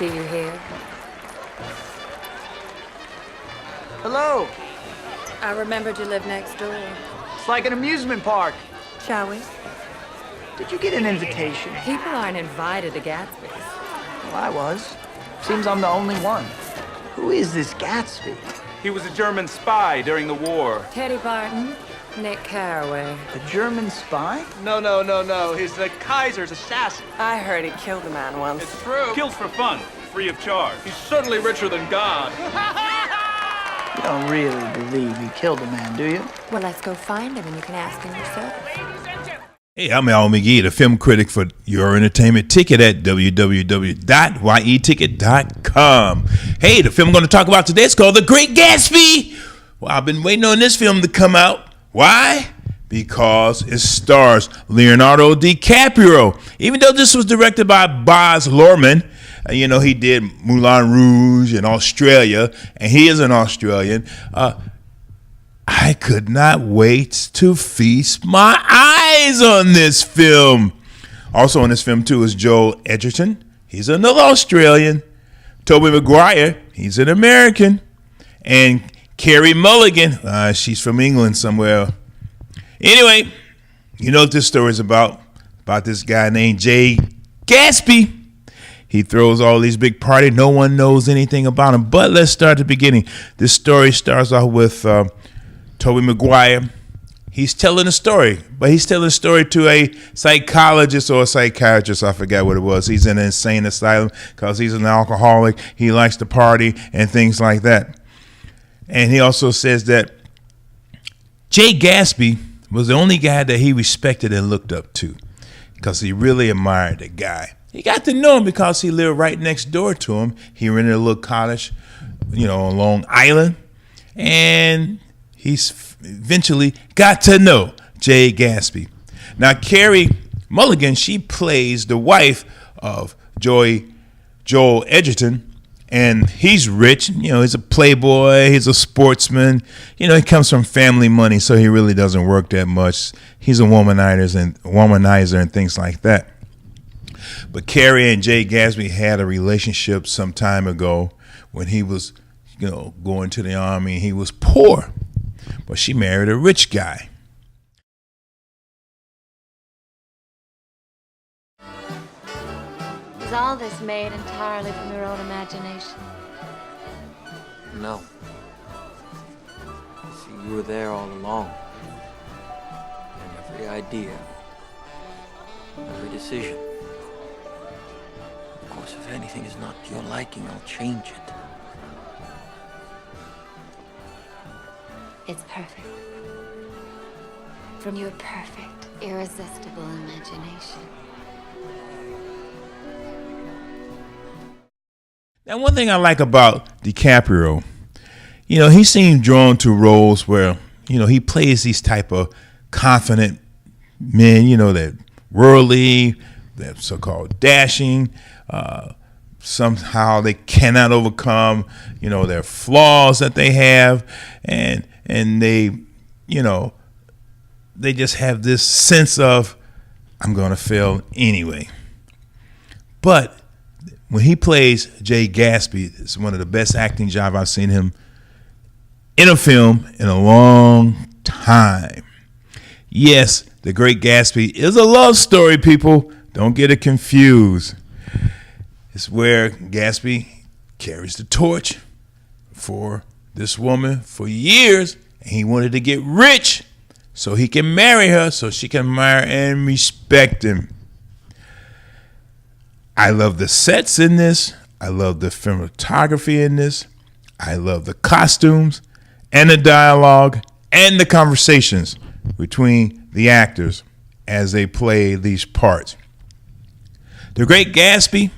see you here. Hello. I remembered you live next door. It's like an amusement park. Shall we? Did you get an invitation? People aren't invited to Gatsby's. Well, I was. Seems I'm the only one. Who is this Gatsby? He was a German spy during the war. Teddy Barton, Nick Carraway. A German spy? No. He's the Kaiser's assassin. I heard he killed a man once. It's true. Kills for fun, free of charge. He's certainly richer than God. You don't really believe he killed a man, do you? Well, let's go find him and you can ask him yourself. Hey, I'm Al McGee, the film critic for Your Entertainment Ticket at www.yeticket.com. Hey, the film I'm going to talk about today is called The Great Gatsby. Well, I've been waiting on this film to come out. Why? Because it stars Leonardo DiCaprio. Even though this was directed by Baz Luhrmann, he did Moulin Rouge in Australia, and he is an Australian. I could not wait to feast my eyes on this film. Also in this film, too, is Joel Edgerton. He's another Australian. Tobey Maguire, he's an American. And Cary Mulligan, she's from England somewhere. Anyway, you know what this story is about this guy named Jay Gatsby. He throws all these big parties. No one knows anything about him. But let's start at the beginning. This story starts off with Tobey Maguire. He's telling a story, but he's telling a story to a psychologist or a psychiatrist. I forgot what it was. He's in an insane asylum because he's an alcoholic. He likes to party and things like that. And he also says that Jay Gatsby was the only guy that he respected and looked up to because he really admired the guy. He got to know him because he lived right next door to him. He rented a little cottage, on Long Island. And he's eventually got to know Jay Gatsby. Now, Cary Mulligan, she plays the wife of Joel Edgerton. And he's rich, he's a playboy, he's a sportsman. He comes from family money, so he really doesn't work that much. He's a womanizer and things like that. But Cary and Jay Gatsby had a relationship some time ago when he was, going to the army. He was poor, but she married a rich guy. Is all this made entirely from your own imagination? No. See, you were there all along. And every idea, every decision. Of course, if anything is not to your liking, I'll change it. It's perfect. From your perfect, irresistible imagination. Now, one thing I like about DiCaprio, he seems drawn to roles where, he plays these type of confident men, that worldly, that so-called dashing. Somehow they cannot overcome, their flaws that they have. And they, they just have this sense of, I'm going to fail anyway. But when he plays Jay Gatsby, it's one of the best acting jobs I've seen him in a film in a long time. Yes, The Great Gatsby is a love story, people. Don't get it confused. It's where Gatsby carries the torch for this woman for years, and he wanted to get rich so he can marry her, so she can admire and respect him. I love the sets in this. I love the cinematography in this. I love the costumes and the dialogue and the conversations between the actors as they play these parts. The Great Gatsby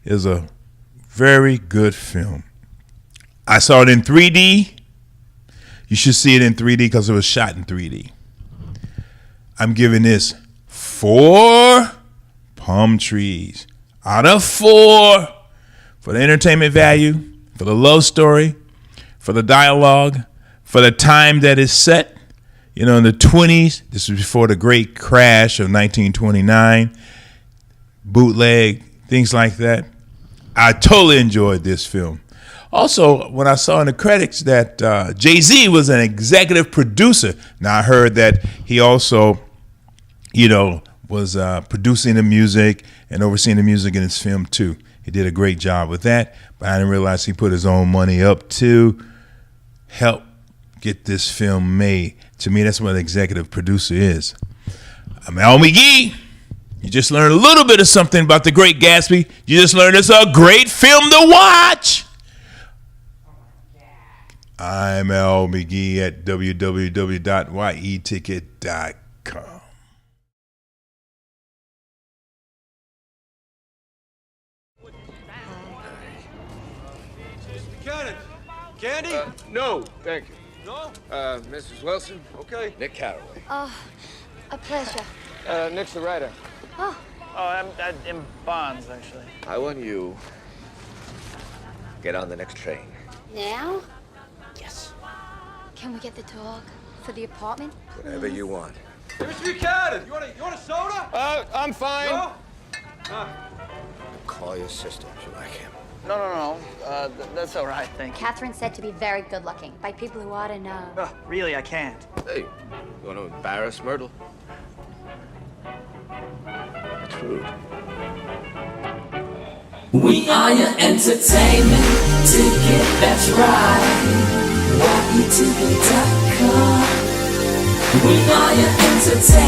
is a very good film. I saw it in 3D. You should see it in 3D because it was shot in 3D. I'm giving this 4 palm trees out of 4 for the entertainment value, for the love story, for the dialogue, for the time that is set. In the 20s. This was before the great crash of 1929. Bootleg, things like that. I totally enjoyed this film. Also, when I saw in the credits that Jay-Z was an executive producer, now I heard that he also, was producing the music and overseeing the music in his film too. He did a great job with that, but I didn't realize he put his own money up to help get this film made. To me, that's what an executive producer is. I'm Al McGee. You just learned a little bit of something about The Great Gatsby. You just learned it's a great film to watch. I'm Al McGee at www.yeticket.com. Buchanan! Candy? No, thank you. No? Mrs. Wilson? Okay. Nick Caraway. Oh, a pleasure. Nick's the writer. Oh, I'm in Bonds, actually. I want you get on the next train. now? Yes. Can we get the dog for the apartment? Whatever you want. Hey, Mr. Buchanan, you want a soda? I'm fine. No? Call your sister if you like him. No. That's all right, thank you. Catherine said to be very good looking by people who ought to know. Really, I can't. Hey, you want to embarrass Myrtle? That's rude. We are your entertainment ticket, that's right. YETV.com. We are your entertainment.